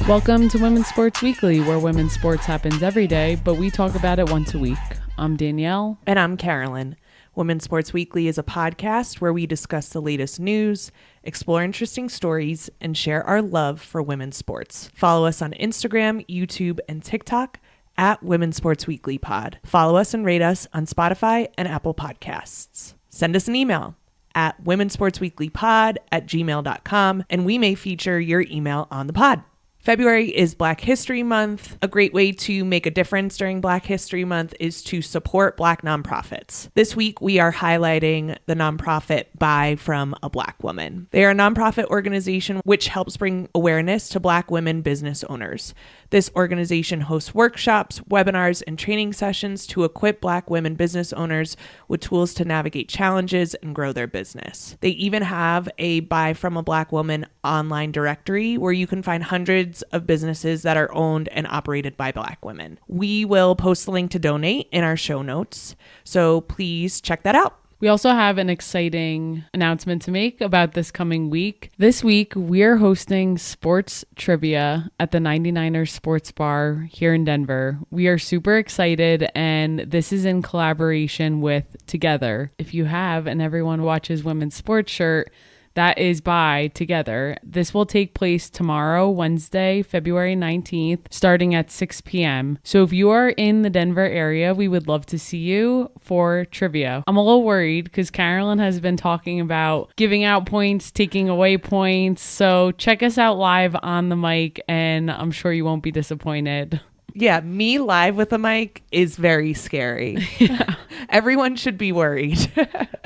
Welcome to Women's Sports Weekly, where women's sports happens every day, but we talk about it once a week. I'm Danielle. And I'm Carolyn. Women's Sports Weekly is a podcast where we discuss the latest news, explore interesting stories, and share our love for women's sports. Follow us on Instagram, YouTube, and TikTok at Women's Sports Weekly Pod. Follow us and rate us on Spotify and Apple Podcasts. Send us an email at womensportsweeklypod@gmail.com, and we may feature your email on the pod. February is Black History Month. A great way to make a difference during Black History Month is to support Black nonprofits. This week, we are highlighting the nonprofit Buy from a Black Woman. They are a nonprofit organization which helps bring awareness to Black women business owners. This organization hosts workshops, webinars, and training sessions to equip Black women business owners with tools to navigate challenges and grow their business. They even have a Buy from a Black Woman online directory where you can find hundreds of businesses that are owned and operated by Black women. We will post the link to donate in our show notes, so please check that out. We also have an exciting announcement to make about this coming week. This week, we're hosting sports trivia at the 99ers Sports Bar here in Denver. We are super excited, and this is in collaboration with Together. If you have an Everyone Watches Women's Sports shirt, that is by Together. This will take place tomorrow, Wednesday, February 19th, starting at 6 p.m. So if you are in the Denver area, we would love to see you for trivia. I'm a little worried because Carolyn has been talking about giving out points, taking away points. So check us out live on the mic, and I'm sure you won't be disappointed. Yeah, me live with a mic is very scary. Yeah. Everyone should be worried.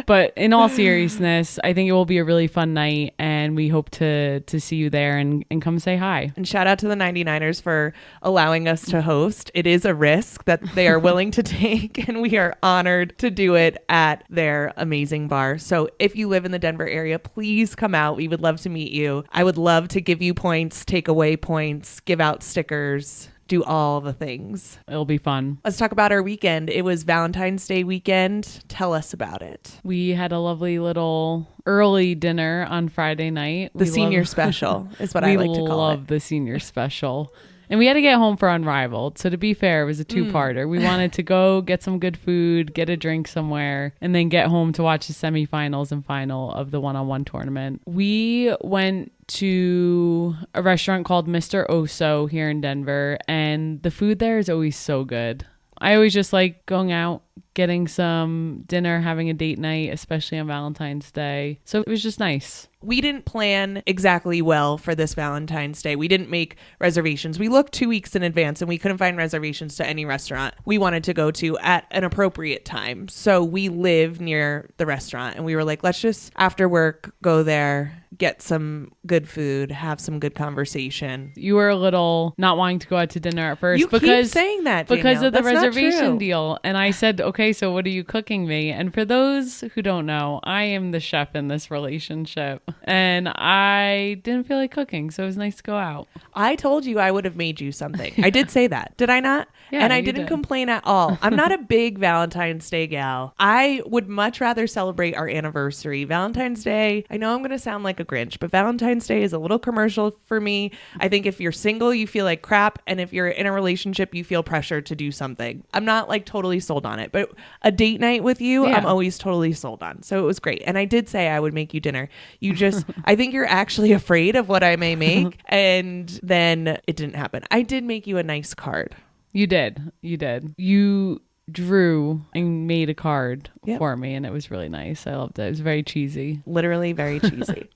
But in all seriousness, I think it will be a really fun night, and we hope to see you there and come say hi. And shout out to the 99ers for allowing us to host. It is a risk that they are willing to take, and we are honored to do it at their amazing bar. So if you live in the Denver area, please come out. We would love to meet you. I would love to give you points, take away points, give out stickers, do all the things. It'll be fun. Let's talk about our weekend. It was Valentine's Day weekend. Tell us about it. We had a lovely little early dinner on Friday night. The senior special is what I like to call it. We love the senior special. And we had to get home for Unrivaled. So to be fair, it was a two-parter. We wanted to go get some good food, get a drink somewhere, and then get home to watch the semifinals and final of the one-on-one tournament. We went to a restaurant called Mr. Oso here in Denver, and the food there is always so good. I always just like going out, getting some dinner, having a date night, especially on Valentine's Day. So it was just nice. We didn't plan exactly well for this Valentine's Day. We didn't make reservations. We looked 2 weeks in advance and we couldn't find reservations to any restaurant we wanted to go to at an appropriate time. So we live near the restaurant and we were like, let's just after work go there, get some good food, have some good conversation. You were a little not wanting to go out to dinner at first. You keep saying that, Danielle. Because of the That's reservation deal. And I said, okay, so what are you cooking me? And for those who don't know, I am the chef in this relationship. And I didn't feel like cooking, so it was nice to go out. I told you I would have made you something. I did say that. Did I not? Yeah, and I didn't complain at all. I'm not a big Valentine's Day gal. I would much rather celebrate our anniversary. Valentine's Day, I know I'm going to sound like a Grinch, but Valentine's Day is a little commercial for me. I think if you're single, you feel like crap. And if you're in a relationship, you feel pressure to do something. I'm not like totally sold on it, but a date night with you, I'm always totally sold on. So it was great. And I did say I would make you dinner. You just, I think you're actually afraid of what I may make. And then it didn't happen. I did make you a nice card. You did. You drew and made a card for me, and it was really nice. I loved it. It was very cheesy. Literally very cheesy.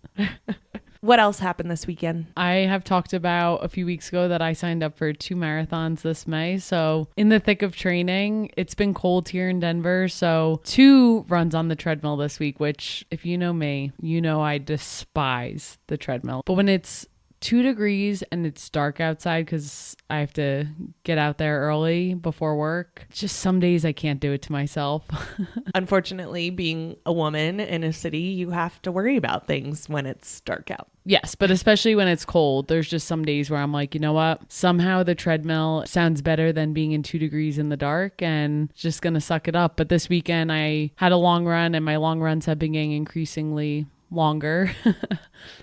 What else happened this weekend? I have talked about a few weeks ago that I signed up for 2 marathons this May. So in the thick of training, it's been cold here in Denver. So 2 runs on the treadmill this week, which if you know me, you know I despise the treadmill. But when it's 2 degrees and it's dark outside because I have to get out there early before work, just some days I can't do it to myself. Unfortunately, being a woman in a city, you have to worry about things when it's dark out. Yes, but especially when it's cold, there's just some days where I'm like, you know what? Somehow the treadmill sounds better than being in 2 degrees in the dark and just going to suck it up. But this weekend I had a long run and my long runs have been getting increasingly longer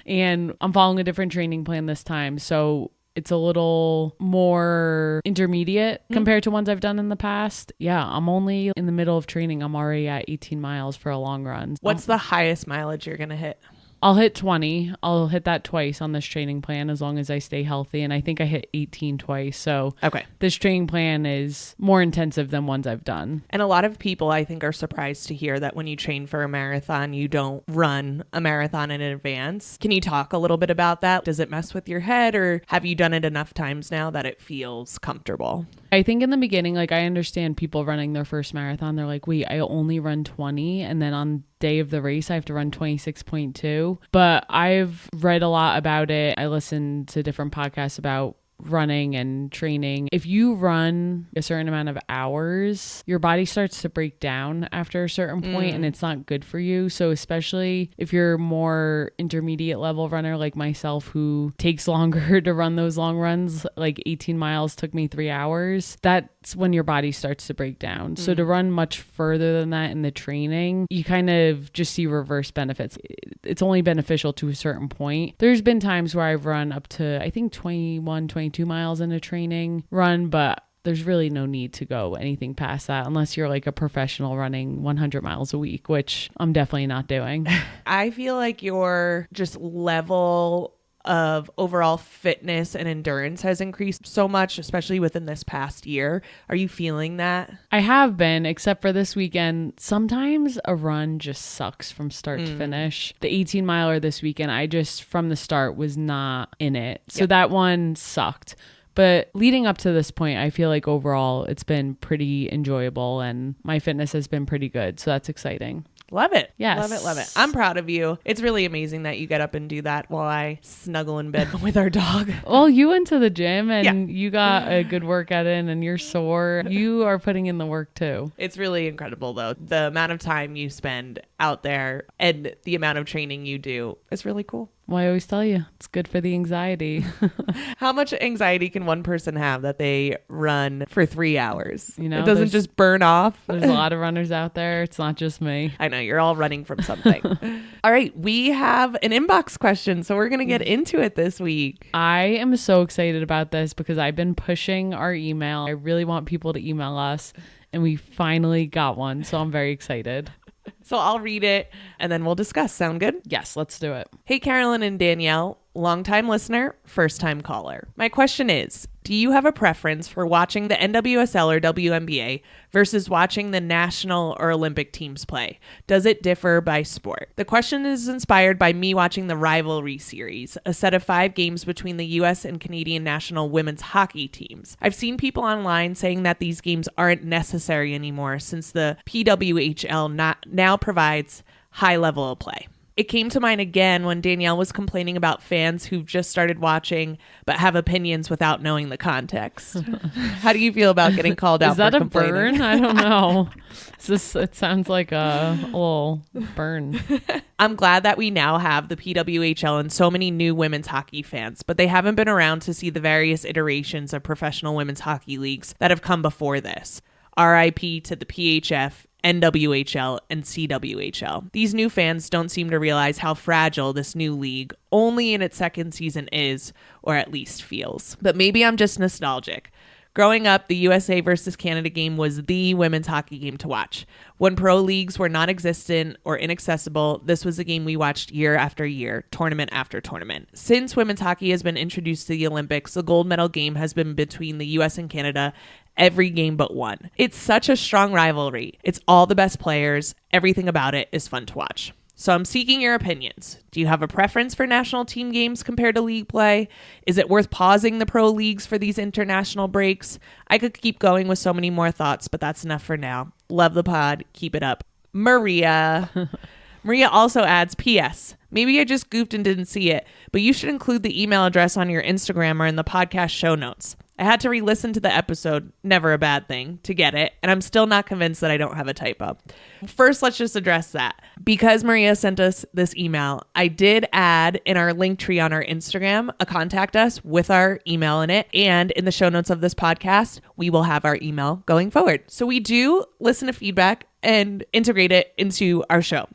and I'm following a different training plan this time. So it's a little more intermediate compared to ones I've done in the past. Yeah, I'm only in the middle of training. I'm already at 18 miles for a long run. What's the highest mileage you're going to hit? I'll hit 20. I'll hit that twice on this training plan as long as I stay healthy. And I think I hit 18 twice. So okay, this training plan is more intensive than ones I've done. And a lot of people, I think, are surprised to hear that when you train for a marathon, you don't run a marathon in advance. Can you talk a little bit about that? Does it mess with your head, or have you done it enough times now that it feels comfortable? I think in the beginning, like, I understand people running their first marathon. They're like, wait, I only run 20. And then on day of the race, I have to run 26.2. But I've read a lot about it. I listened to different podcasts about running and training. If you run a certain amount of hours, your body starts to break down after a certain point, and it's not good for you. So especially if you're more intermediate level runner like myself, who takes longer to run those long runs, like 18 miles took me 3 hours, that's when your body starts to break down. So to run much further than that in the training, you kind of just see reverse benefits. It's only beneficial to a certain point. There's been times where I've run up to, I think, 21, 22 miles in a training run, but there's really no need to go anything past that unless you're like a professional running 100 miles a week, which I'm definitely not doing. I feel like your just level of overall fitness and endurance has increased so much, especially within this past year. Are you feeling that? I have been, except for this weekend. Sometimes a run just sucks from start to finish. The 18 miler this weekend, I just from the start was not in it. So that one sucked. But leading up to this point, I feel like overall it's been pretty enjoyable and my fitness has been pretty good. So that's exciting. Love it. Yes. Love it. Love it. I'm proud of you. It's really amazing that you get up and do that while I snuggle in bed with our dog. Well, you went to the gym and you got a good workout in and you're sore. You are putting in the work too. It's really incredible though. The amount of time you spend out there and the amount of training you do is really cool. Well, I always tell you, it's good for the anxiety. How much anxiety can one person have that they run for 3 hours? You know, it doesn't just burn off. There's a lot of runners out there. It's not just me. I know, you're all running from something. All right, we have an inbox question, so we're going to get into it this week. I am so excited about this because I've been pushing our email. I really want people to email us, and we finally got one, so I'm very excited. So I'll read it and then we'll discuss. Sound good? Yes, let's do it. Hey, Carolyn and Danielle, longtime listener, first time caller. My question is, do you have a preference for watching the NWSL or WNBA versus watching the national or Olympic teams play? Does it differ by sport? The question is inspired by me watching the Rivalry series, a set of 5 games between the US and Canadian national women's hockey teams. I've seen people online saying that these games aren't necessary anymore since the PWHL now provides high level of play. It came to mind again when Danielle was complaining about fans who've just started watching but have opinions without knowing the context. How do you feel about getting called out Is that for a complaining? burn? I don't know. It sounds like a little burn. I'm glad that we now have the PWHL and so many new women's hockey fans, but they haven't been around to see the various iterations of professional women's hockey leagues that have come before this. RIP to the PHF, NWHL, and CWHL. These new fans don't seem to realize how fragile this new league, only in its second season, is, or at least feels. But maybe I'm just nostalgic. Growing up, the USA versus Canada game was the women's hockey game to watch. When pro leagues were non-existent or inaccessible, this was a game we watched year after year, tournament after tournament. Since women's hockey has been introduced to the Olympics, the gold medal game has been between the US and Canada every game but one. It's such a strong rivalry. It's all the best players. Everything about it is fun to watch. So I'm seeking your opinions. Do you have a preference for national team games compared to league play? Is it worth pausing the pro leagues for these international breaks? I could keep going with so many more thoughts, but that's enough for now. Love the pod. Keep it up. Maria. Maria also adds, P.S. Maybe I just goofed and didn't see it, but you should include the email address on your Instagram or in the podcast show notes. I had to re-listen to the episode, never a bad thing, to get it, and I'm still not convinced that I don't have a typo. First, let's just address that. Because Maria sent us this email, I did add in our link tree on our Instagram a contact us with our email in it, and in the show notes of this podcast, we will have our email going forward. So we do listen to feedback and integrate it into our show.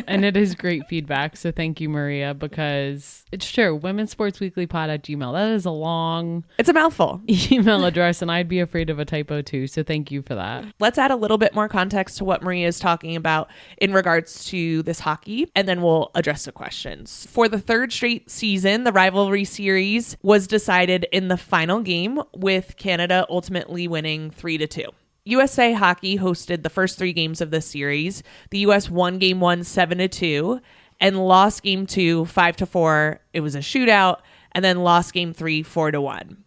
And it is great feedback. So thank you, Maria, because it's true. womensportsweeklypod@gmail. That is a long It's a mouthful. email address, and I'd be afraid of a typo too. So thank you for that. Let's add a little bit more context to what Maria is talking about in regards to this hockey, and then we'll address the questions. For the third straight season, the rivalry series was decided in the final game, with Canada ultimately winning 3-2. USA Hockey hosted the first 3 games of this series. The US won game 1 7-2 and lost game 2 5-4. It was a shootout, and then lost game 3 4-1.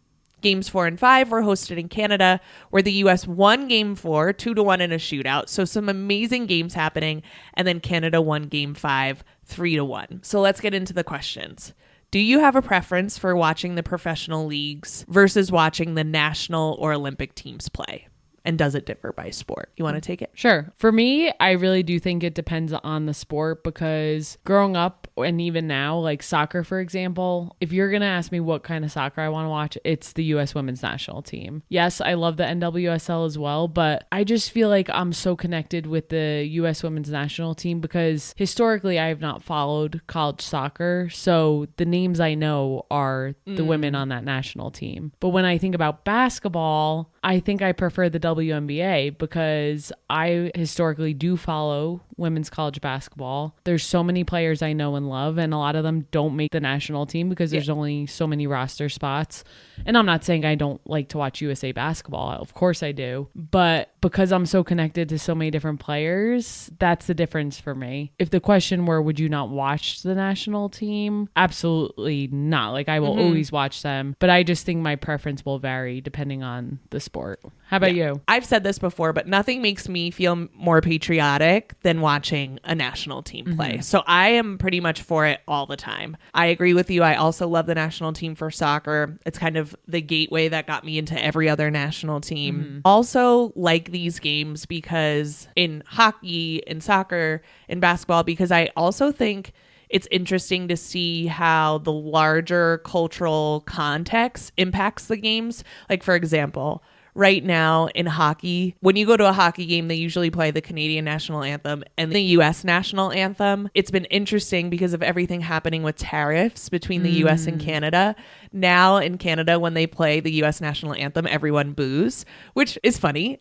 Games 4 and 5 were hosted in Canada, where the US won game 4 2-1 in a shootout. So some amazing games happening, and then Canada won game 5 3-1. So let's get into the questions. Do you have a preference for watching the professional leagues versus watching the national or Olympic teams play? And does it differ by sport? You want to take it? Sure. For me, I really do think it depends on the sport, because growing up and even now, like soccer, for example, if you're going to ask me what kind of soccer I want to watch, it's the U.S. women's national team. Yes, I love the NWSL as well, but I just feel like I'm so connected with the U.S. women's national team because historically I have not followed college soccer. So the names I know are the women on that national team. But when I think about basketball, I think I prefer the WNBA because I historically do follow women's college basketball. There's so many players I know and love, and a lot of them don't make the national team because there's only so many roster spots. And I'm not saying I don't like to watch USA basketball. Of course I do. But because I'm so connected to so many different players, that's the difference for me. If the question were, would you not watch the national team? Absolutely not. Like, I will always watch them, but I just think my preference will vary depending on the sport. How about you? I've said this before, but nothing makes me feel more patriotic than watching a national team play. So I am pretty much for it all the time. I agree with you. I also love the national team for soccer. It's kind of the gateway that got me into every other national team. Also like these games because in hockey, in soccer, in basketball, because I also think it's interesting to see how the larger cultural context impacts the games. Like, for example, right now in hockey, when you go to a hockey game, they usually play the Canadian national anthem and the US national anthem. It's been interesting because of everything happening with tariffs between the US and Canada. Now in Canada, when they play the US national anthem, everyone boos, which is funny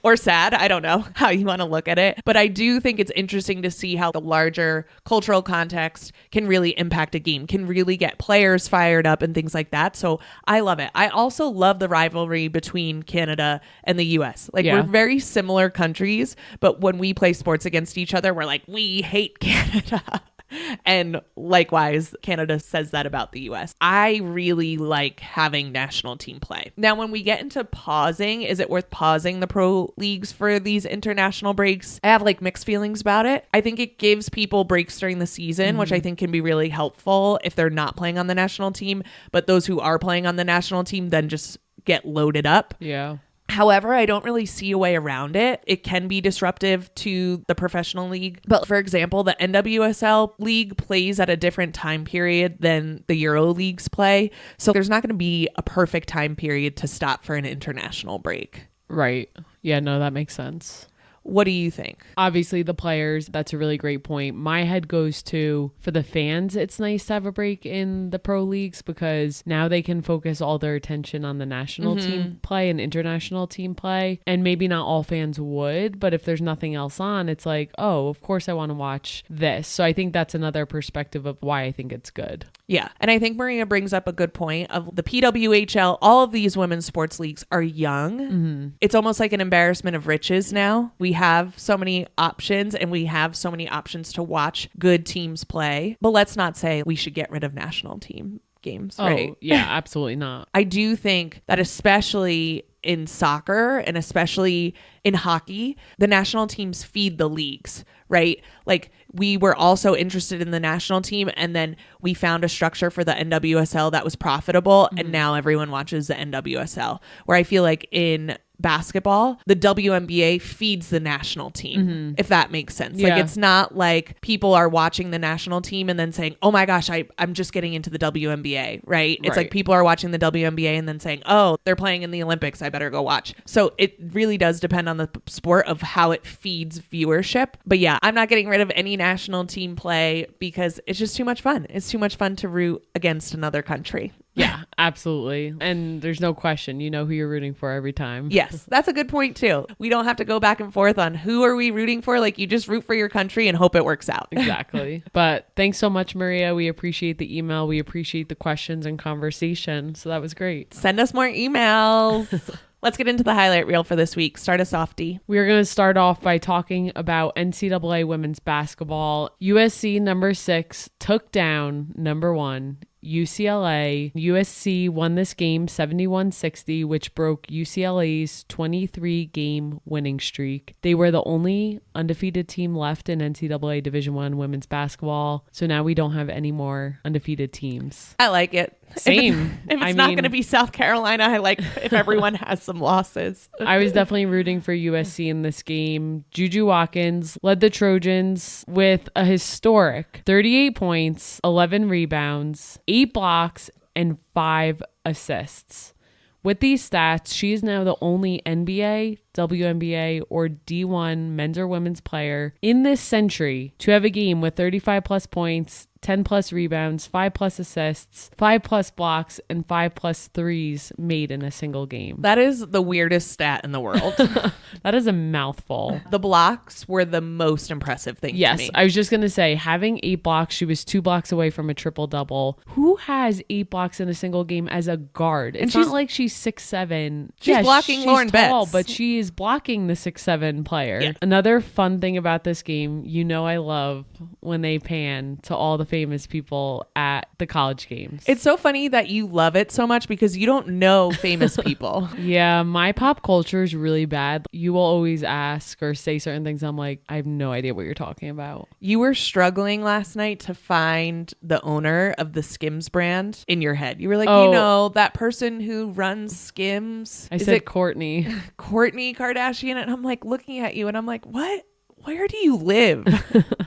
or sad. I don't know how you want to look at it. But I do think it's interesting to see how the larger cultural context can really impact a game, can really get players fired up and things like that. So I love it. I also love the rivalry between Canada and the US. Like, we're very similar countries, but when we play sports against each other, we're like, we hate Canada. And likewise, Canada says that about the US. I really like having national team play. Now, when we get into pausing, is it worth pausing the pro leagues for these international breaks? I have like mixed feelings about it. I think it gives people breaks during the season, which I think can be really helpful if they're not playing on the national team. But those who are playing on the national team then just get loaded up. Yeah. However, I don't really see a way around it. It can be disruptive to the professional league. But for example, the NWSL league plays at a different time period than the Euro leagues play. So there's not going to be a perfect time period to stop for an international break. Right. Yeah, no, that makes sense. What do you think? Obviously, the players, that's a really great point. My head goes to, for the fans, it's nice to have a break in the pro leagues because now they can focus all their attention on the national team play and international team play. And maybe not all fans would, but if there's nothing else on, it's like, oh, of course I want to watch this. So I think that's another perspective of why I think it's good. Yeah. And I think Maria brings up a good point of the PWHL. All of these women's sports leagues are young. It's almost like an embarrassment of riches now. We have so many options and we have so many options to watch good teams play. But let's not say we should get rid of national team games, right? Oh, yeah, absolutely not. I do think that especially in soccer and especially in hockey, the national teams feed the leagues, right? Like, we were also interested in the national team and then we found a structure for the NWSL that was profitable and now everyone watches the NWSL. Where I feel like in basketball, the WNBA feeds the national team, if that makes sense. Yeah. Like, it's not like people are watching the national team and then saying, oh my gosh, I'm just getting into the WNBA, right? It's like people are watching the WNBA and then saying, oh, they're playing in the Olympics, I better go watch. So it really does depend on the sport of how it feeds viewership. But yeah, I'm not getting rid of any national team play because it's just too much fun. It's too much fun to root against another country. Yeah, absolutely. And there's no question, you know who you're rooting for every time. Yes, that's a good point too. We don't have to go back and forth on who are we rooting for. Like, you just root for your country and hope it works out. Exactly. But thanks so much, Maria. We appreciate the email. We appreciate the questions and conversation. So that was great. Send us more emails. Let's get into the highlight reel for this week. Start us off, Dee. We are going to start off by talking about NCAA women's basketball. USC number 6 took down number 1. UCLA. USC won this game 71-60, which broke UCLA's 23-game winning streak. They were the only undefeated team left in NCAA Division I women's basketball. So now we don't have any more undefeated teams. I like it. Same. If it's not going to be South Carolina, I like if everyone has some losses. I was definitely rooting for USC in this game. Juju Watkins led the Trojans with a historic 38 points, 11 rebounds, 8 blocks, and 5 assists. With these stats, she is now the only NBA, WNBA, or D1 men's or women's player in this century to have a game with 35 plus points, 10 plus rebounds, 5 plus assists, 5 plus blocks, and 5 plus threes made in a single game. That is the weirdest stat in the world. That is a mouthful. The blocks were the most impressive thing to me. Yes, I was just going to say, having 8 blocks, she was 2 blocks away from a triple-double. Who has 8 blocks in a single game as a guard? It's not like she's 6'7". She's blocking Lauren tall, Betts. but she is blocking the 6'7" player. Yeah. Another fun thing about this game, you know I love when they pan to all the famous people at the college games. It's so funny that you love it so much because you don't know famous people. Yeah, my pop culture is really bad. You will always ask or say certain things. I'm like, I have no idea what you're talking about. You were struggling last night to find the owner of the Skims brand in your head. You were like, you know, that person who runs Skims. I said Kourtney. Kourtney Kardashian. And I'm like looking at you and I'm like, what? Where do you live?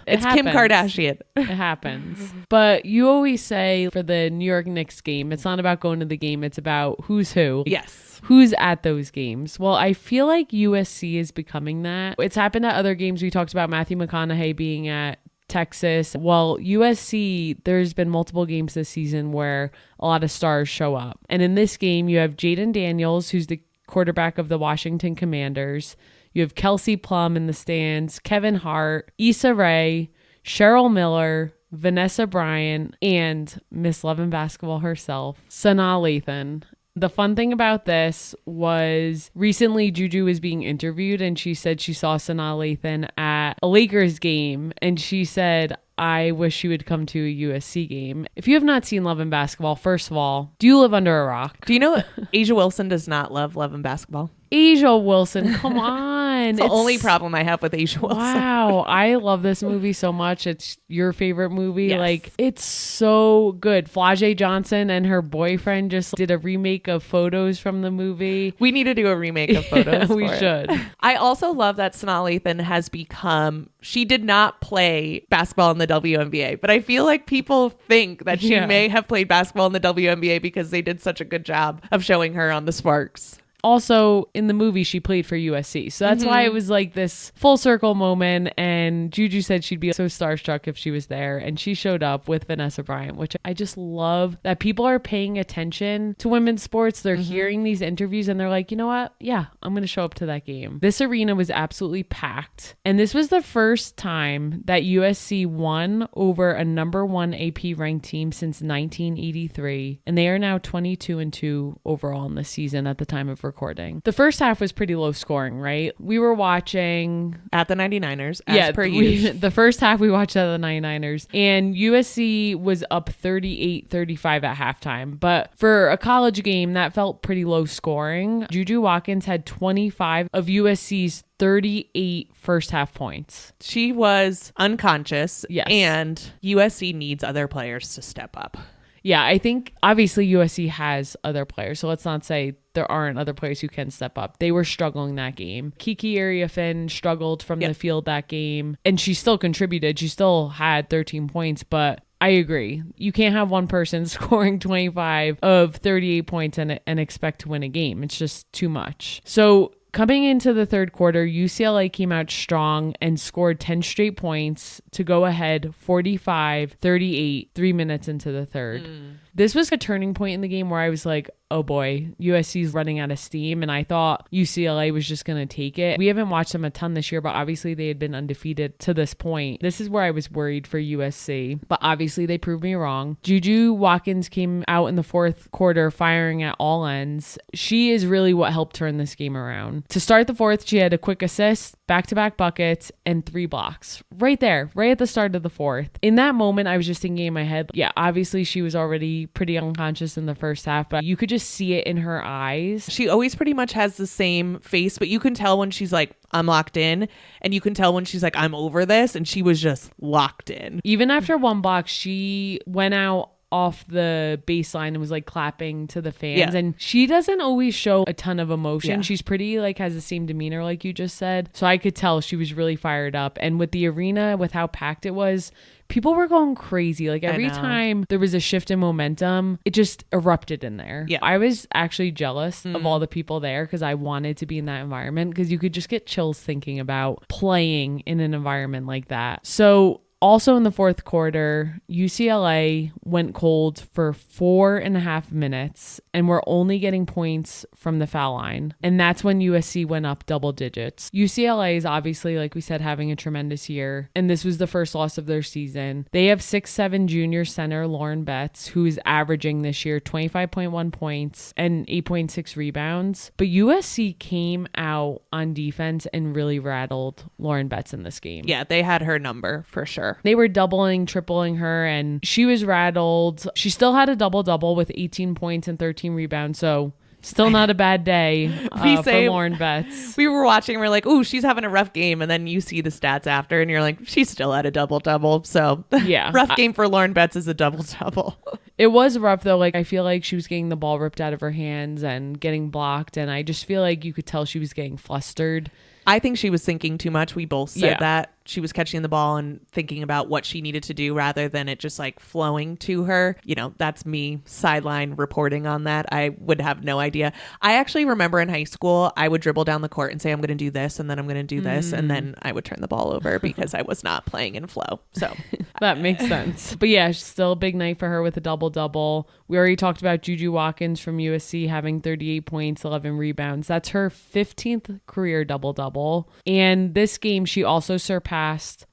It's happens. Kim Kardashian. It happens. But you always say for the New York Knicks game, it's not about going to the game. It's about who's who. Yes. Who's at those games. Well, I feel like USC is becoming that. It's happened at other games. We talked about Matthew McConaughey being at Texas. Well, USC, there's been multiple games this season where a lot of stars show up. And in this game, you have Jaden Daniels, who's the quarterback of the Washington Commanders. You have Kelsey Plum in the stands, Kevin Hart, Issa Rae, Cheryl Miller, Vanessa Bryant, and Miss Love and Basketball herself, Sanaa Lathan. The fun thing about this was recently Juju was being interviewed and she said she saw Sanaa Lathan at a Lakers game and she said, I wish she would come to a USC game. If you have not seen Love and Basketball, first of all, do you live under a rock? Do you know Asia Wilson does not love Love and Basketball? Asia Wilson, come on. It's the only problem I have with Asia Wilson. Wow, I love this movie so much. It's your favorite movie. Yes. Like, it's so good. Flau'jae Johnson and her boyfriend just did a remake of photos from the movie. We need to do a remake of photos. We should. I also love that Sanaa Lathan has become, she did not play basketball in the WNBA, but I feel like people think that she may have played basketball in the WNBA because they did such a good job of showing her on the Sparks. Also, in the movie, she played for USC. So that's why it was like this full circle moment. And Juju said she'd be so starstruck if she was there. And she showed up with Vanessa Bryant, which I just love that people are paying attention to women's sports. They're hearing these interviews and they're like, you know what? Yeah, I'm going to show up to that game. This arena was absolutely packed. And this was the first time that USC won over a number 1 AP ranked team since 1983. And they are now 22-2 overall in the season at the time of recording. The first half was pretty low scoring, right? We were watching at the 99ers as per usual. The first half we watched at the 99ers and USC was up 38-35 at halftime. But for a college game, that felt pretty low scoring. Juju Watkins had 25 of USC's 38 first half points. She was unconscious. Yes. And USC needs other players to step up. Yeah, I think obviously USC has other players. So let's not say there aren't other players who can step up. They were struggling that game. Kiki Iriafen struggled from the field that game, and she still contributed. She still had 13 points, but I agree. You can't have one person scoring 25 of 38 points and expect to win a game. It's just too much. So coming into the third quarter, UCLA came out strong and scored 10 straight points to go ahead 45-38 3 minutes into the third. This was a turning point in the game where I was like, oh boy, USC's running out of steam. And I thought UCLA was just going to take it. We haven't watched them a ton this year, but obviously they had been undefeated to this point. This is where I was worried for USC, but obviously they proved me wrong. Juju Watkins came out in the fourth quarter firing at all ends. She is really what helped turn this game around. To start the fourth, she had a quick assist, back-to-back buckets, and 3 blocks. Right there, right at the start of the fourth. In that moment, I was just thinking in my head, yeah, obviously she was already pretty unconscious in the first half, but you could just see it in her eyes. She always pretty much has the same face, but you can tell when she's like, I'm locked in, and you can tell when she's like, I'm over this, and she was just locked in. Even after 1 block, she went out off the baseline and was like clapping to the fans, and she doesn't always show a ton of emotion. She's pretty like has the same demeanor like you just said, so I could tell she was really fired up. And with the arena, with how packed it was, people were going crazy. Like every time there was a shift in momentum, it just erupted in there. I was actually jealous of all the people there because I wanted to be in that environment, because you could just get chills thinking about playing in an environment like that. So also in the fourth quarter, UCLA went cold for 4.5 minutes and were only getting points from the foul line. And that's when USC went up double digits. UCLA is obviously, like we said, having a tremendous year. And this was the first loss of their season. They have 6'7" junior center Lauren Betts, who is averaging this year 25.1 points and 8.6 rebounds. But USC came out on defense and really rattled Lauren Betts in this game. Yeah, they had her number for sure. They were doubling, tripling her, and she was rattled. She still had a double-double with 18 points and 13 rebounds, so still not a bad day for Lauren Betts. We were watching and we're like, ooh, she's having a rough game, and then you see the stats after and you're like, she's still at a double-double, so yeah. Rough game for Lauren Betts is a double-double. It was rough, though. Like, I feel like she was getting the ball ripped out of her hands and getting blocked, and I just feel like you could tell she was getting flustered. I think she was thinking too much. We both said that. She was catching the ball and thinking about what she needed to do rather than it just like flowing to her. You know, that's me sideline reporting on that. I would have no idea. I actually remember in high school, I would dribble down the court and say, I'm going to do this, and then I'm going to do this. And then I would turn the ball over because I was not playing in flow. So that makes sense. But yeah, still a big night for her with a double-double. We already talked about Juju Watkins from USC having 38 points, 11 rebounds. That's her 15th career double-double. And this game, she also surpassed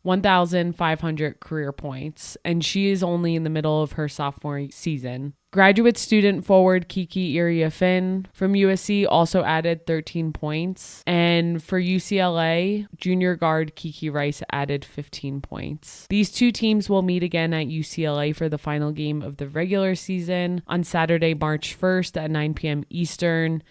1,500 career points, and she is only in the middle of her sophomore season. Graduate student forward Kiki Iriafen from USC also added 13 points. And for UCLA, junior guard Kiki Rice added 15 points. These two teams will meet again at UCLA for the final game of the regular season on Saturday, March 1st at 9 p.m. Eastern.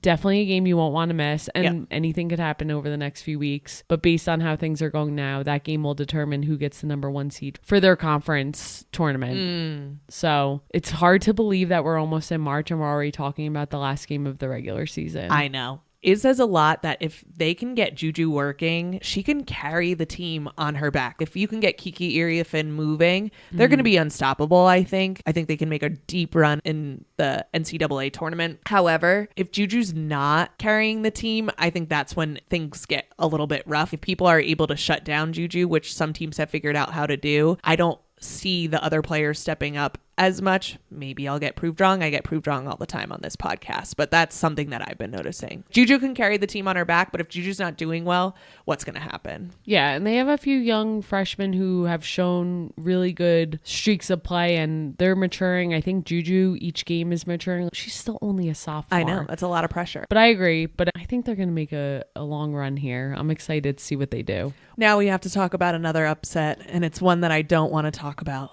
Definitely a game you won't want to miss, and anything could happen over the next few weeks. But based on how things are going now, that game will determine who gets the number 1 seed for their conference tournament. So it's hard to believe that we're almost in March and we're already talking about the last game of the regular season. I know. It says a lot that if they can get Juju working, she can carry the team on her back. If you can get Kiki Iriafen moving, they're going to be unstoppable, I think. I think they can make a deep run in the NCAA tournament. However, if Juju's not carrying the team, I think that's when things get a little bit rough. If people are able to shut down Juju, which some teams have figured out how to do, I don't see the other players stepping up as much. Maybe I'll get proved wrong. I get proved wrong all the time on this podcast, but that's something that I've been noticing. Juju can carry the team on her back, but if Juju's not doing well, what's going to happen? Yeah, and they have a few young freshmen who have shown really good streaks of play, and they're maturing. I think Juju, each game is maturing. She's still only a sophomore. I know. That's a lot of pressure. But I agree. But I think they're going to make a long run here. I'm excited to see what they do. Now we have to talk about another upset, and it's one that I don't want to talk about.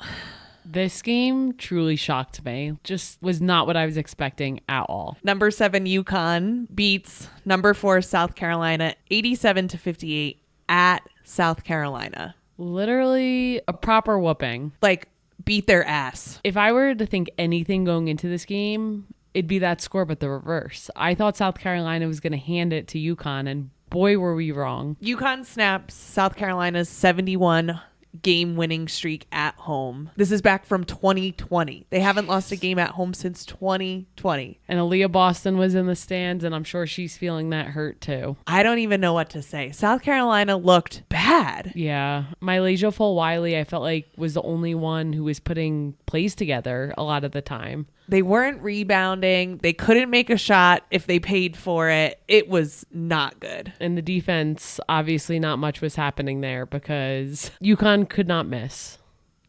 This game truly shocked me. Just was not what I was expecting at all. Number 7 UConn beats number 4 South Carolina 87-58 at South Carolina. Literally a proper whooping. Like, beat their ass. If I were to think anything going into this game, it'd be that score, but the reverse. I thought South Carolina was going to hand it to UConn, and boy, were we wrong. UConn snaps South Carolina's 71 game winning streak at home. This is back from 2020. They haven't lost a game at home since 2020. And Aaliyah Boston was in the stands, and I'm sure she's feeling that hurt too. I don't even know what to say. South Carolina looked bad. Yeah. Mylasia Full-Wiley, I felt like was the only one who was putting plays together a lot of the time. They weren't rebounding. They couldn't make a shot if they paid for it. It was not good. And the defense, obviously not much was happening there because UConn could not miss.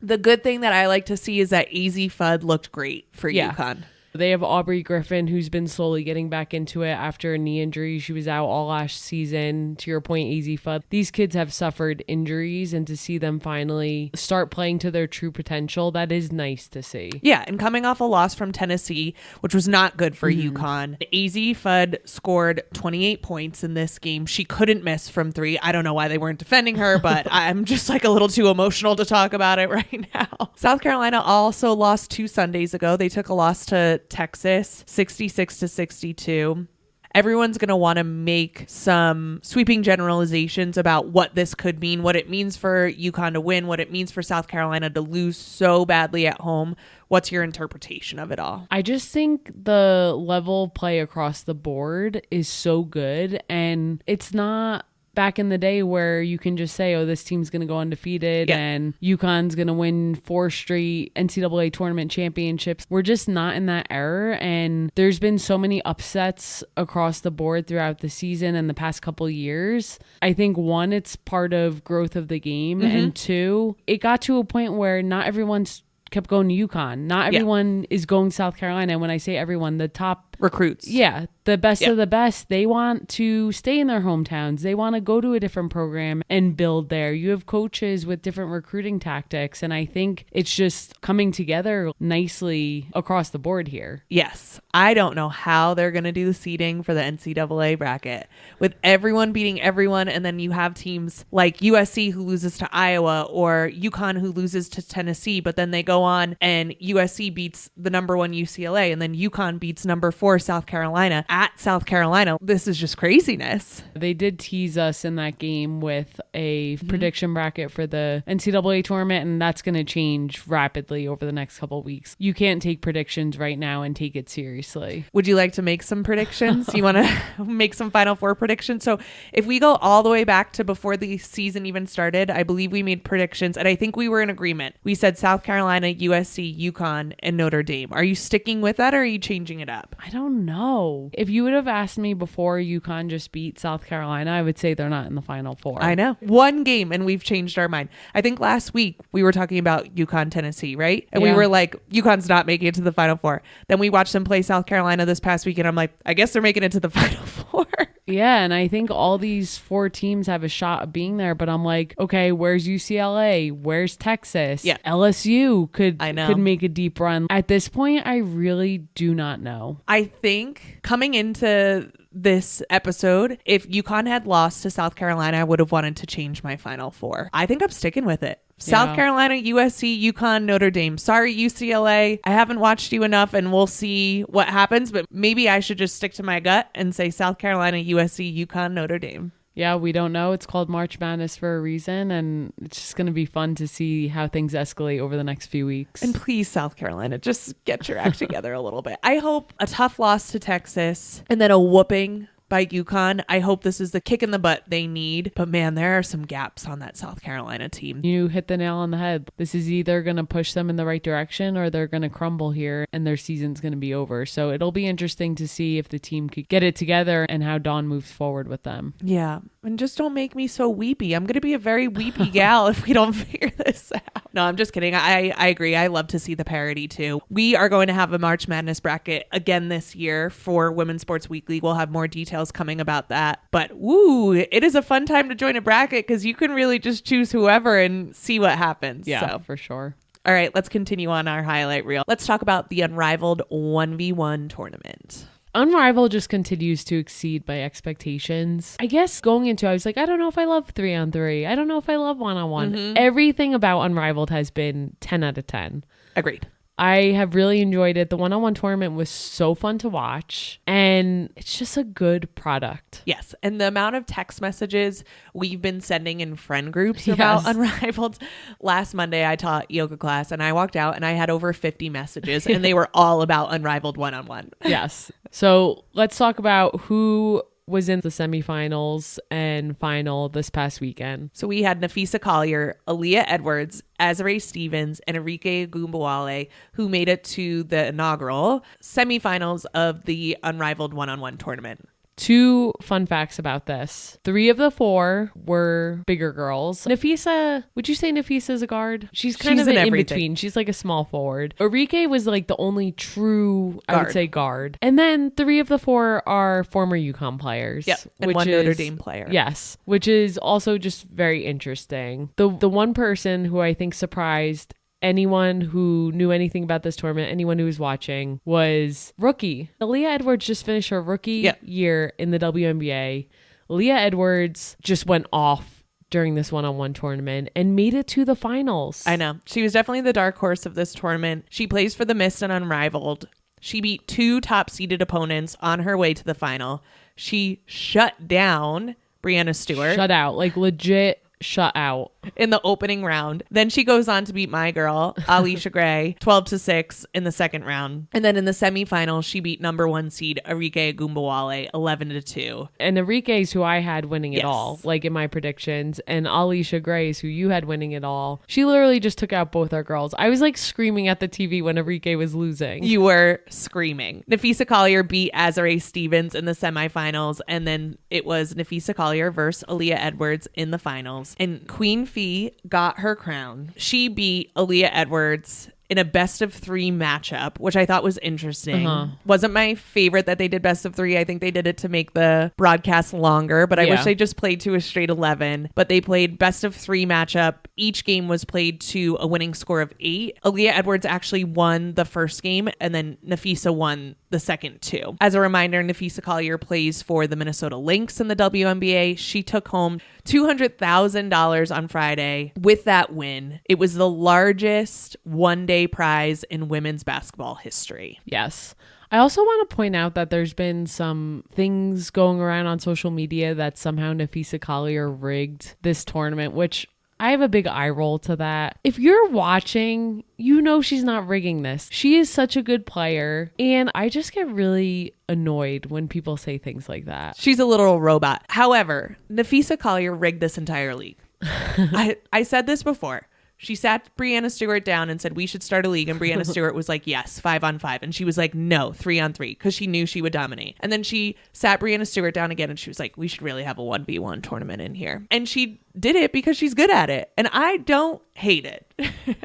The good thing that I like to see is that AZ Fudd looked great for UConn. They have Aubrey Griffin, who's been slowly getting back into it after a knee injury. She was out all last season. To your point, AZ Fudd. These kids have suffered injuries, and to see them finally start playing to their true potential, that is nice to see. Yeah, and coming off a loss from Tennessee, which was not good for UConn, AZ Fudd scored 28 points in this game. She couldn't miss from three. I don't know why they weren't defending her, but I'm just like a little too emotional to talk about it right now. South Carolina also lost 2 Sundays ago. They took a loss to Texas, 66-62. Everyone's going to want to make some sweeping generalizations about what this could mean, what it means for UConn to win, what it means for South Carolina to lose so badly at home. What's your interpretation of it all? I just think the level of play across the board is so good, and it's not back in the day where you can just say, oh, this team's going to go undefeated and UConn's going to win 4 straight NCAA tournament championships. We're just not in that era. And there's been so many upsets across the board throughout the season and the past couple years. I think 1, it's part of growth of the game. And 2, it got to a point where not everyone's kept going to UConn. Not everyone is going to South Carolina. When I say everyone, the top recruits. Yeah. The best of the best. They want to stay in their hometowns. They want to go to a different program and build there. You have coaches with different recruiting tactics. And I think it's just coming together nicely across the board here. Yes. I don't know how they're going to do the seeding for the NCAA bracket with everyone beating everyone. And then you have teams like USC who loses to Iowa or UConn who loses to Tennessee. But then they go on and USC beats the number 1 UCLA. And then UConn beats number 4 South Carolina at South Carolina. This is just craziness. They did tease us in that game with a prediction bracket for the NCAA tournament, and that's going to change rapidly over the next couple of weeks. You can't take predictions right now and take it seriously. Would you like to make some predictions? You want to make some Final Four predictions? So if we go all the way back to before the season even started, I believe we made predictions, and I think we were in agreement. We said South Carolina, USC, UConn, and Notre Dame. Are you sticking with that, or are you changing it up? I don't know. If you would have asked me before UConn just beat South Carolina, I would say they're not in the Final Four. I know. 1 game and we've changed our mind. I think last week we were talking about UConn, Tennessee, right? And we were like, UConn's not making it to the Final Four. Then we watched them play South Carolina this past week and I'm like, I guess they're making it to the Final Four. Yeah, and I think all these 4 teams have a shot of being there, but I'm like, okay, where's UCLA? Where's Texas? Yeah. LSU could make a deep run. At this point, I really do not know. I think coming into this episode, if UConn had lost to South Carolina, I would have wanted to change my Final Four. I think I'm sticking with it. South Carolina, USC, UConn, Notre Dame. Sorry, UCLA. I haven't watched you enough and we'll see what happens, but maybe I should just stick to my gut and say South Carolina, USC, UConn, Notre Dame. Yeah, we don't know. It's called March Madness for a reason, and it's just going to be fun to see how things escalate over the next few weeks. And please, South Carolina, just get your act together a little bit. I hope a tough loss to Texas and then a whooping by UConn. I hope this is the kick in the butt they need. But man, there are some gaps on that South Carolina team. You hit the nail on the head. This is either going to push them in the right direction or they're going to crumble here and their season's going to be over. So it'll be interesting to see if the team could get it together and how Dawn moves forward with them. Yeah. And just don't make me so weepy. I'm going to be a very weepy gal if we don't figure this out. No, I'm just kidding. I agree. I love to see the parity too. We are going to have a March Madness bracket again this year for Women's Sports Weekly. We'll have more details coming about that. But woo, it is a fun time to join a bracket because you can really just choose whoever and see what happens. Yeah, so. for sure. All right, let's continue on our highlight reel. Let's talk about the Unrivaled 1v1 tournament. Unrivaled just continues to exceed my expectations. I guess going into it, I was like, I don't know if I love 3-on-3. I don't know if I love 1-on-1. Everything about Unrivaled has been 10 out of 10. Agreed. I have really enjoyed it. The one-on-one tournament was so fun to watch, and it's just a good product. Yes. And the amount of text messages we've been sending in friend groups about Unrivaled. Last Monday, I taught yoga class and I walked out and I had over 50 messages and they were all about Unrivaled one-on-one. Yes. So let's talk about who was in the semifinals and final this past weekend. So we had Nafisa Collier, Aaliyah Edwards, Azare Stevens, and Enrique Agumbawale, who made it to the inaugural semifinals of the Unrivaled one-on-one tournament. 2 fun facts about this. 3 of the 4 were bigger girls. Nafisa, would you say Nafisa's a guard? She's kind of in between. She's like a small forward. Enrique was like the only true, I would say, guard. And then 3 of the 4 are former UConn players. Yep. And one Notre Dame player. Yes. Which is also just very interesting. The one person who I think surprised anyone who knew anything about this tournament, anyone who was watching, was rookie. Aaliyah Edwards just finished her rookie year in the WNBA. Aaliyah Edwards just went off during this one-on-one tournament and made it to the finals. I know. She was definitely the dark horse of this tournament. She plays for the Mist and Unrivaled. She beat 2 top-seeded opponents on her way to the final. She shut down Breanna Stewart. Shut out. Like legit shut out. In the opening round. Then she goes on to beat my girl, Alicia Gray, 12-6 in the second round. And then in the semifinals, she beat number 1 seed Enrique Agumbawale 11-2. And Enrique's who I had winning it all, like in my predictions. And Alicia Gray's who you had winning it all. She literally just took out both our girls. I was like screaming at the TV when Enrique was losing. You were screaming. Nafisa Collier beat Azare Stevens in the semifinals. And then it was Nafisa Collier versus Aaliyah Edwards in the finals. And Queen Phee got her crown. She beat Aaliyah Edwards in a best of 3 matchup, which I thought was interesting. Wasn't my favorite that they did best of 3. I think they did it to make the broadcast longer, but I wish they just played to a straight 11. But they played best of 3 matchup. Each game was played to a winning score of 8. Aaliyah Edwards actually won the first game, and then Nafisa won the second 2. As a reminder, Nafisa Collier plays for the Minnesota Lynx in the WNBA. She took home $200,000 on Friday with that win. It was the largest one-day prize in women's basketball history. Yes. I also want to point out that there's been some things going around on social media that somehow Nafisa Collier rigged this tournament, which I have a big eye roll to that. If you're watching, you know she's not rigging this. She is such a good player, and I just get really annoyed when people say things like that. She's a literal robot. However, Nafisa Collier rigged this entire league. I said this before. She sat Breanna Stewart down and said, we should start a league. And Breanna Stewart was like, yes, 5-on-5. And she was like, no, 3-on-3, because she knew she would dominate. And then she sat Breanna Stewart down again and she was like, we should really have a 1v1 tournament in here. And she did it because she's good at it. And I don't hate it.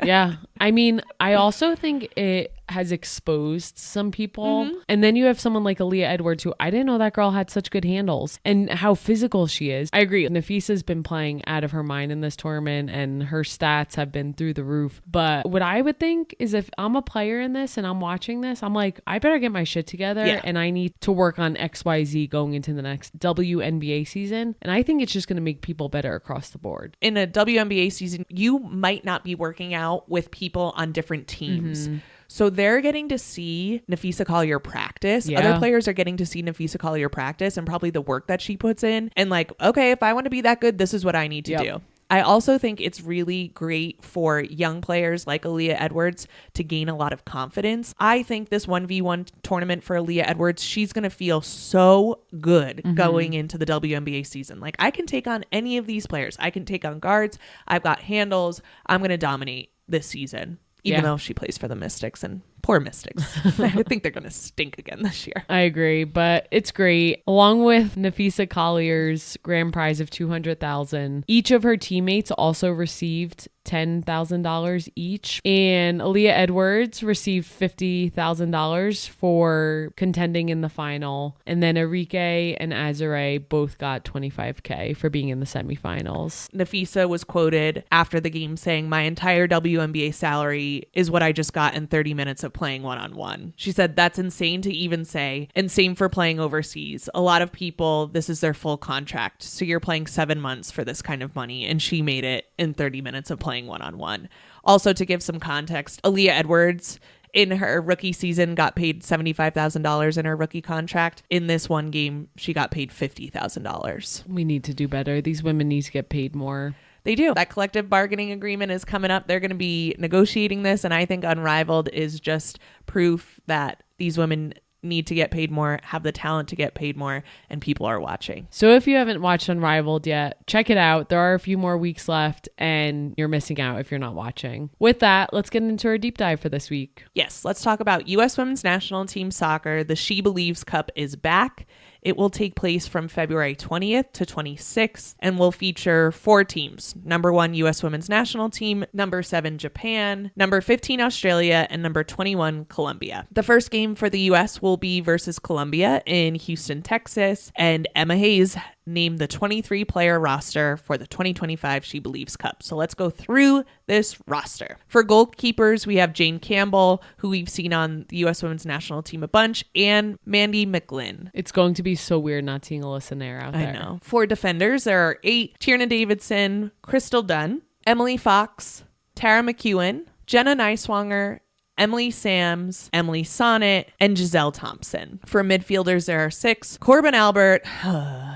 Yeah. I mean, I also think it has exposed some people. And then you have someone like Aaliyah Edwards, who I didn't know that girl had such good handles and how physical she is. I agree. Nafisa's been playing out of her mind in this tournament and her stats have been through the roof. But what I would think is if I'm a player in this and I'm watching this, I'm like, I better get my shit together and I need to work on XYZ going into the next WNBA season. And I think it's just going to make people better across the board. In a WNBA season, you might not be working out with people on different teams. So they're getting to see Nafisa Collier practice. Other players are getting to see Nafisa Collier practice and probably the work that she puts in. And like, okay, if I want to be that good, this is what I need to do. I also think it's really great for young players like Aaliyah Edwards to gain a lot of confidence. I think this 1v1 tournament for Aaliyah Edwards, she's going to feel so good going into the WNBA season. Like, I can take on any of these players. I can take on guards. I've got handles. I'm going to dominate this season. Even though she plays for the Mystics, and poor Mystics. I think they're going to stink again this year. I agree, but it's great. Along with Nafisa Collier's grand prize of $200,000, each of her teammates also received $10,000 each, and Aaliyah Edwards received $50,000 for contending in the final, and then Enrique and Azare both got $25,000 for being in the semifinals. Nafisa was quoted after the game saying, "My entire WNBA salary is what I just got in 30 minutes of playing one-on-one." She said, "That's insane to even say, and same for playing overseas. A lot of people, this is their full contract, so you're playing 7 months for this kind of money," and she made it in 30 minutes of playing one-on-one. Also, to give some context, Aaliyah Edwards in her rookie season got paid $75,000 in her rookie contract. In this one game, she got paid $50,000. We need to do better. These women need to get paid more. They do. That collective bargaining agreement is coming up. They're going to be negotiating this. And I think Unrivaled is just proof that these women need to get paid more, have the talent to get paid more, and people are watching. So if you haven't watched Unrivaled yet, check it out. There are a few more weeks left and you're missing out if you're not watching. With that, let's get into our deep dive for this week. Yes, let's talk about U.S. Women's National Team Soccer. The SheBelieves Cup is back. It will take place from February 20th to 26th and will feature 4 teams. Number 1, U.S. Women's National Team. Number 7, Japan. Number 15, Australia. And number 21, Colombia. The first game for the U.S. will be versus Colombia in Houston, Texas. And Emma Hayes named the 23-player roster for the 2025 SheBelieves Cup. So let's go through this roster. For goalkeepers, we have Jane Campbell, who we've seen on the U.S. Women's National Team a bunch, and Mandy McGlynn. It's going to be so weird not seeing Alyssa Nair out there. I know. For defenders, there are 8: Tierna Davidson, Crystal Dunn, Emily Fox, Tara McEwen, Jenna Neiswanger, Emily Sams, Emily Sonnet, and Giselle Thompson. For midfielders, there are 6: Corbin Albert,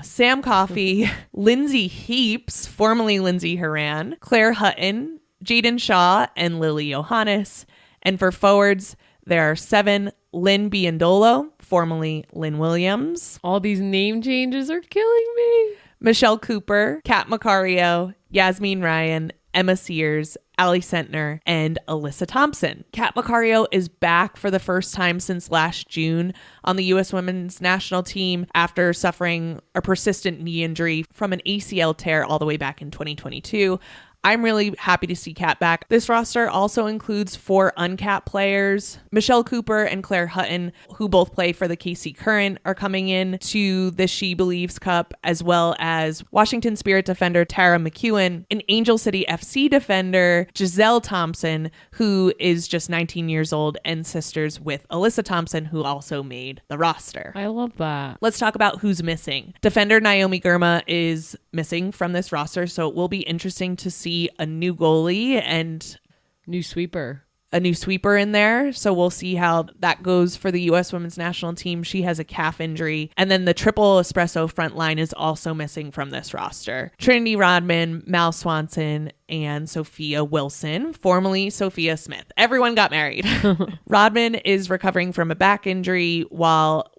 Sam Coffey, Lindsay Heaps, formerly Lindsay Horan, Claire Hutton, Jaden Shaw, and Lily Johannes. And for forwards, there are 7: Lynn Biondolo, formerly Lynn Williams. All these name changes are killing me. Michelle Cooper, Kat Macario, Yasmin Ryan, Emma Sears, Allie Sentner, and Alyssa Thompson. Kat Macario is back for the first time since last June on the U.S. Women's National Team after suffering a persistent knee injury from an ACL tear all the way back in 2022. I'm really happy to see Kat back. This roster also includes 4 uncapped players. Michelle Cooper and Claire Hutton, who both play for the KC Current, are coming in to the SheBelieves Cup, as well as Washington Spirit defender Tara McEwen, an Angel City FC defender Giselle Thompson, who is just 19 years old and sisters with Alyssa Thompson, who also made the roster. I love that. Let's talk about who's missing. Defender Naomi Girma is missing from this roster, so it will be interesting to see a new goalie and new sweeper in there. So we'll see how that goes for the U.S. Women's National Team. She has a calf injury. And then the triple espresso front line is also missing from this roster. Trinity Rodman, Mal Swanson, and Sophia Wilson, formerly Sophia Smith. Everyone got married. Rodman is recovering from a back injury, while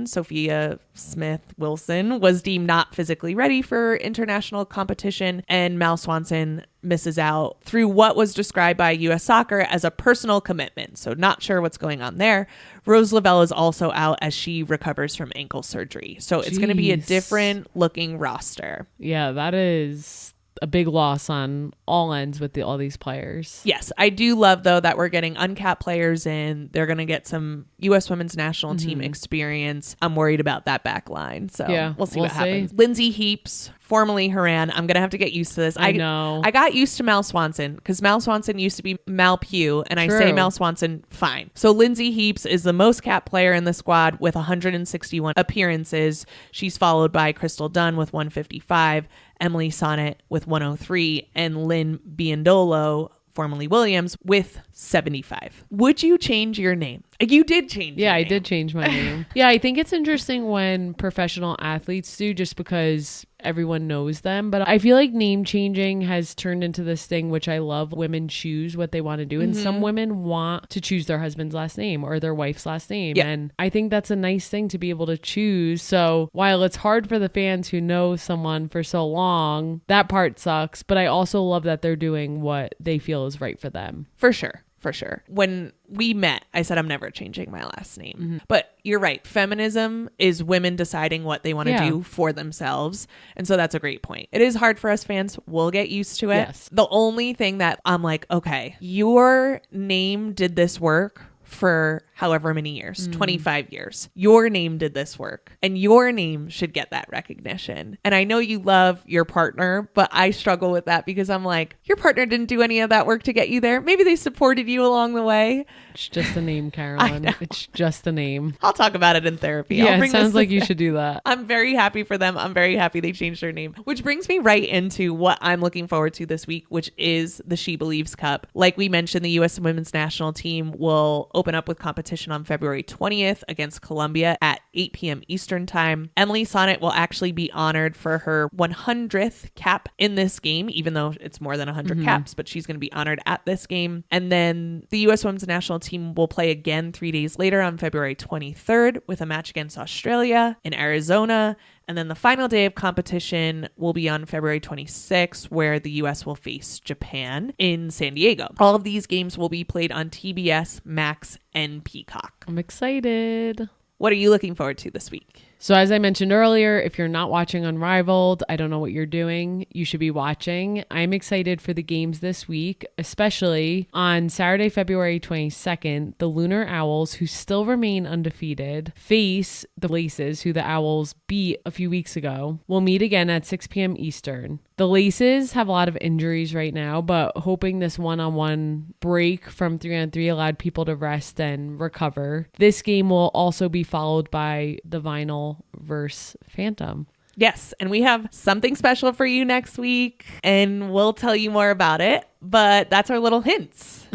Sophia Smith Wilson, was deemed not physically ready for international competition, and Mal Swanson misses out through what was described by U.S. Soccer as a personal commitment. So not sure what's going on there. Rose Lavelle is also out as she recovers from ankle surgery. So it's going to be a different looking roster. Yeah, that is a big loss on all ends with all these players. Yes, I do love, though, that we're getting uncapped players in. They're going to get some U.S. Women's National Team experience. I'm worried about that back line. So yeah, we'll see what happens. Lindsay Heaps, formerly Horan. I'm going to have to get used to this. I know. I got used to Mal Swanson because Mal Swanson used to be Mal Pugh, and I say Mal Swanson fine. So Lindsay Heaps is the most capped player in the squad with 161 appearances. She's followed by Crystal Dunn with 155, Emily Sonnet with 103, and Lynn Biondolo, formerly Williams, with 75. Would you change your name? You did change your name. I did change my name. Yeah, I think it's interesting when professional athletes do, just because everyone knows them. But I feel like name changing has turned into this thing, which I love. Women choose what they want to do. And some women want to choose their husband's last name or their wife's last name. Yep. And I think that's a nice thing to be able to choose. So while it's hard for the fans who know someone for so long, that part sucks. But I also love that they're doing what they feel is right for them. For sure. For sure. When we met, I said, I'm never changing my last name. But you're right. Feminism is women deciding what they want to do for themselves. And so that's a great point. It is hard for us fans. We'll get used to it. Yes. The only thing that I'm like, okay, your name did this work for however many years, 25 years. Your name did this work and your name should get that recognition. And I know you love your partner, but I struggle with that because I'm like, your partner didn't do any of that work to get you there. Maybe they supported you along the way. It's just a name, Carolyn. It's just a name. I'll talk about it in therapy. Yeah, it sounds like you should do that. I'm very happy for them. I'm very happy they changed their name, which brings me right into what I'm looking forward to this week, which is the SheBelieves Cup. Like we mentioned, the U.S. women's national team will open up with competition on February 20th against Colombia at 8 p.m. Eastern time. Emily Sonnet will actually be honored for her 100th cap in this game, even though it's more than 100 caps, but she's going to be honored at this game. And then the U.S. women's national team will play again 3 days later on February 23rd with a match against Australia in Arizona. And then the final day of competition will be on February 26th, where the U.S. will face Japan in San Diego. All of these games will be played on TBS, Max, and Peacock. I'm excited. What are you looking forward to this week? So as I mentioned earlier, if you're not watching Unrivaled, I don't know what you're doing. You should be watching. I'm excited for the games this week, especially on Saturday, February 22nd, the Lunar Owls, who still remain undefeated, face the Laces, who the Owls beat a few weeks ago. We'll meet again at 6 p.m. Eastern. The Laces have a lot of injuries right now, but hoping this one-on-one break from 3-on-3 allowed people to rest and recover. This game will also be followed by the Vinyl versus Phantom. Yes, and we have something special for you next week, and we'll tell you more about it, but that's our little hints.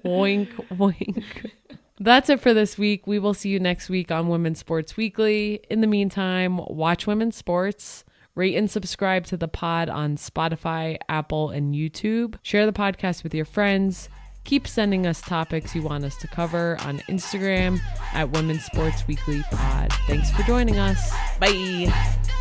Wink, wink. That's it for this week. We will see you next week on Women's Sports Weekly. In the meantime, watch women's sports. Rate and subscribe to the pod on Spotify, Apple, and YouTube. Share the podcast with your friends. Keep sending us topics you want us to cover on Instagram at Women's Sports Weekly Pod. Thanks for joining us. Bye.